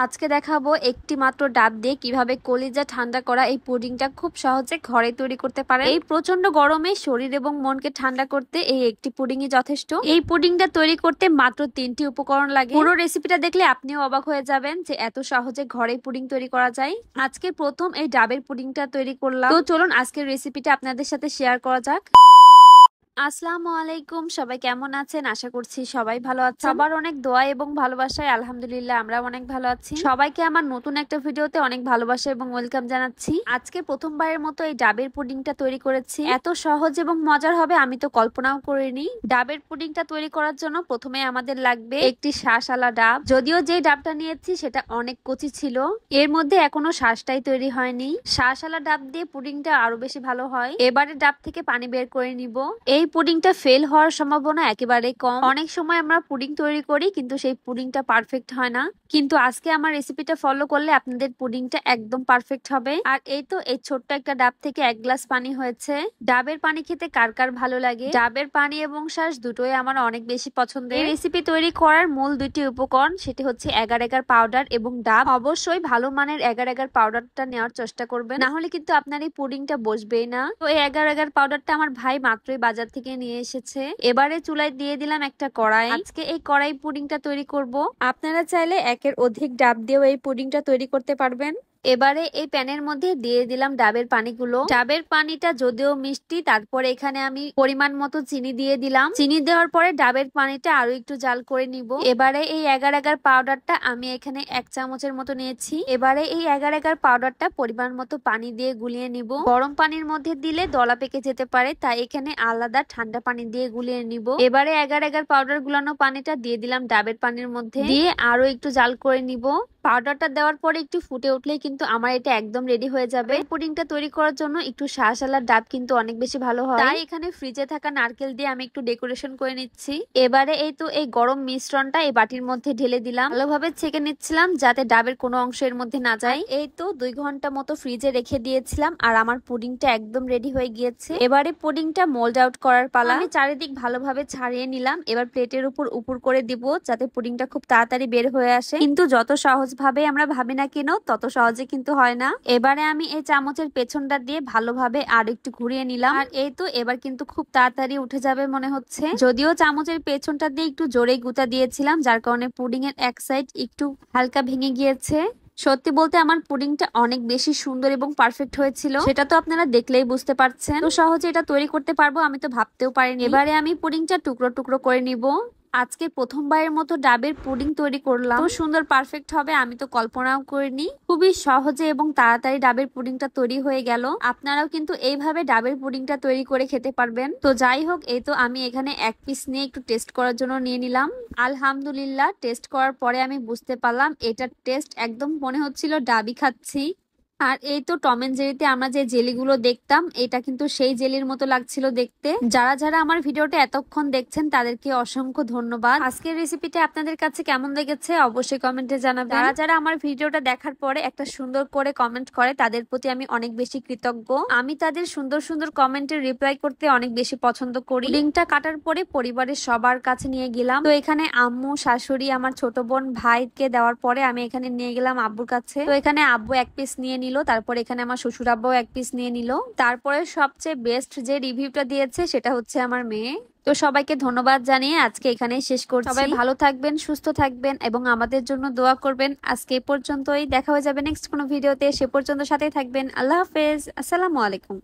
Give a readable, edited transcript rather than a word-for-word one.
আজকে দেখাবো একটি মাত্র ডাব দিয়ে কিভাবে কলিজা ঠান্ডা করা এই পুডিংটা খুব সহজে ঘরে তৈরি করতে পারে। এই প্রচন্ড গরমে শরীর এবং মনকে ঠান্ডা করতে এই একটি পুডিংই যথেষ্ট। এই পুডিংটা তৈরি করতে মাত্র 3টি উপকরণ লাগে। পুরো রেসিপিটা দেখলে আপনিও অবাক হয়ে যাবেন যে এত সহজে ঘরে পুডিং তৈরি করা যায়। আজকে প্রথম এই ডাবের পুডিংটা তৈরি করলাম, তো চলুন আজকের রেসিপিটা আপনাদের সাথে শেয়ার করা যাক। আসসালামু আলাইকুম, সবাই কেমন আছেন? আশা করছি সবাই ভালো আছেন। সবার অনেক দোয়া এবং ভালোবাসায় আলহামদুলিল্লাহ আমরা অনেক ভালো আছি। সবাইকে আমার নতুন একটা ভিডিওতে অনেক ভালোবাসা এবং ওয়েলকাম জানাচ্ছি। আজকে প্রথমবারের মতো এই ডাবের পুডিংটা তৈরি করেছি। এত সহজ এবং মজার হবে আমি তো কল্পনাও করিনি। ডাবের পুডিংটা তৈরি করার জন্য প্রথমে আমাদের লাগবে একটি শাঁসওয়ালা ডাব। যদিও যে ডাবটা নিয়েছি সেটা অনেক কচি ছিল, এর মধ্যে এখনো শাঁসটাই তৈরি হয়নি। শাঁসওয়ালা ডাব দিয়ে পুডিংটা আরো বেশি ভালো হয়। এবারে ডাব থেকে পানি বের করে নিব। এই পুডিংটা ফেল হওয়ার সম্ভাবনা একেবারে কম। অনেক সময় আমরা পুডিং তৈরি করি কিন্তু সেই পুডিংটা পারফেক্ট হয় না, কিন্তু আজকে আমার রেসিপিটা ফলো করলে আপনাদের পুডিংটা একদম পারফেক্ট হবে। আর এই তো এই ছোট্ট একটা ডাব থেকে 1 গ্লাস পানি হয়েছে। ডাবের পানি খেতে কার কার ভালো লাগে? ডাবের পানি এবং শাঁস দুটোই আমার অনেক বেশি পছন্দের। এই রেসিপি তৈরি করার মূল দুইটি উপকরণ, সেটি হচ্ছে এগার এগার পাউডার এবং ডাব। অবশ্যই ভালো মানের এগার এগার পাউডারটা নেওয়ার চেষ্টা করবেন, না হলে কিন্তু আপনার এই পুডিংটা বসবেই না। তো এই এগার এগার পাউডারটা আমার ভাই মাত্রই বাজার থেকে নিয়ে এসেছে। এবারে চুলায় দিয়ে দিলাম একটা কড়াই। আজকে এই কড়াই পুডিংটা তৈরি করব। আপনারা চাইলে একের অধিক ডাব দিয়েও এই পুডিংটা তৈরি করতে পারবেন। এবারে এই প্যানের মধ্যে দিয়ে দিলাম ডাবের পানিগুলো। ডাবের পানিটা যদিও মিষ্টি, তারপরে এখানে আমি পরিমাণ মতো চিনি দিয়ে দিলাম। চিনি দেওয়ার পরে ডাবের পানিটা আরো একটু জাল করে নিব। এবারে এই এগার এগার পাউডারটা আমি এখানে 1 চামচের মতো নিয়েছি। এবারে এই এগার এগার পাউডারটা পরিমাণ মতো পানি দিয়ে গুলিয়ে নিব। গরম পানির মধ্যে দিলে দলা পেকে যেতে পারে, তাই এখানে আলাদা ঠান্ডা পানি দিয়ে গুলিয়ে নিব। এবারে এগার এগার পাউডার গুলানো পানিটা দিয়ে দিলাম ডাবের পানির মধ্যে, দিয়ে আরো একটু জাল করে নিব। পাউডারটা দেওয়ার পরে একটু ফুটে উঠলেই কিন্তু আমার এটা একদম রেডি হয়ে যাবে। পুডিংটা তৈরি করার জন্য একটু শাঁসওয়ালা ডাব কিন্তু অনেক বেশি ভালো হয়, তাই এখানে ফ্রিজে থাকা নারকেল দিয়ে আমি একটু ডেকোরেশন করে নিচ্ছি। এবারে এই তো এই গরম মিশ্রণটা এই বাটির মধ্যে ঢেলে দিলাম। ভালোভাবে ছেঁকে নিচ্ছিলাম যাতে ডাবের কোনো অংশ এর মধ্যে না যায়। এই তো 2 ঘন্টা মতো ফ্রিজে রেখে দিয়েছিলাম আর আমার পুডিংটা একদম রেডি হয়ে গিয়েছে। এবারে পুডিংটা মোল্ড আউট করার পালা। আমি চারিদিক ভালোভাবে ছাড়িয়ে নিলাম। এবার প্লেটের উপর করে দিব যাতে পুডিংটা খুব তাড়াতাড়ি বের হয়ে আসে। কিন্তু যত সহজ ভাবে আমরা ভাবি না কেন তত সহজে কিন্তু হয় না। এবারে আমি এই চামচের পেছনটা দিয়ে ভালোভাবে আর একটু ঘুরিয়ে নিলাম। আর এই তো এবার কিন্তু খুব তাড়াতাড়ি উঠে যাবে মনে হচ্ছে। যদিও চামচের পেছনটা দিয়ে একটু জোরে গুঁতা দিয়েছিলাম, যার কারণে পুডিং এর এক সাইড একটু হালকা ভেঙে গিয়েছে। সত্যি বলতে আমার পুডিংটা অনেক বেশি সুন্দর এবং পারফেক্ট হয়েছিল, সেটা তো আপনারা দেখলেই বুঝতে পারছেন। তো সহজে এটা তৈরি করতে পারবো আমি তো ভাবতেও পারিনি। এবারে আমি পুডিংটা টুকরো টুকরো করে নিব। আজকে প্রথমবারের মতো ডাবের পুডিং তৈরি করলাম, তো সুন্দর পারফেক্ট হবে আমি তো কল্পনাও করিনি। খুবই সহজে এবং তাড়াতাড়ি ডাবের পুডিংটা তৈরি হয়ে গেল। আপনারাও কিন্তু এইভাবে ডাবের পুডিংটা তৈরি করে খেতে পারবেন। তো যাই হোক, এই তো আমি এখানে 1 পিস নিয়ে একটু টেস্ট করার জন্য নিয়ে নিলাম। আলহামদুলিল্লাহ, টেস্ট করার পরে আমি বুঝতে পারলাম এটার টেস্ট একদম মনে হচ্ছিল ডাবই খাচ্ছি। আর এই তো টম এন্ড জেরিতে আমরা যে জেলিগুলো দেখতাম, এটা কিন্তু সেই জেলির মতো লাগছিল দেখতে। যারা যারা আমার ভিডিওটা এতক্ষণ দেখছেন তাদেরকে অসংখ্য ধন্যবাদ। আজকের রেসিপিটা আপনাদের কাছে কেমন লেগেছে অবশ্যই কমেন্টে জানাবেন। যারা যারা আমার ভিডিওটা দেখার পরে একটা সুন্দর করে কমেন্ট করে তাদের প্রতি আমি অনেক বেশি কৃতজ্ঞ। আমি তাদের সুন্দর সুন্দর কমেন্টের রিপ্লাই করতে অনেক বেশি পছন্দ করি। লিঙ্কটা কাটার পরে পরিবারের সবার কাছে নিয়ে গেলাম। তো এখানে আম্মু, শাশুড়ি, আমার ছোট বোন, ভাইকে দেওয়ার পরে আমি এখানে নিয়ে গেলাম আব্বুর কাছে। তো এখানে আব্বু 1 পিস নিয়ে নিল, তারপর এখানে আমার শ্বশুর আব্বাও 1 পিস নিয়ে নিল। তারপরে সবচেয়ে বেস্ট যে রিভিউটা দিয়েছে সেটা হচ্ছে আমার মেয়ে। তো সবাইকে ধন্যবাদ জানিয়ে আজকে এখানেই শেষ করছি। সবাই ভালো থাকবেন, সুস্থ থাকবেন এবং আমাদের জন্য দোয়া করবেন। আজকে এই পর্যন্তই, দেখা হয়ে যাবে নেক্সট কোনো ভিডিওতে। সে পর্যন্ত সাথেই থাকবেন। আল্লাহ হাফেজ, আসসালামু আলাইকুম।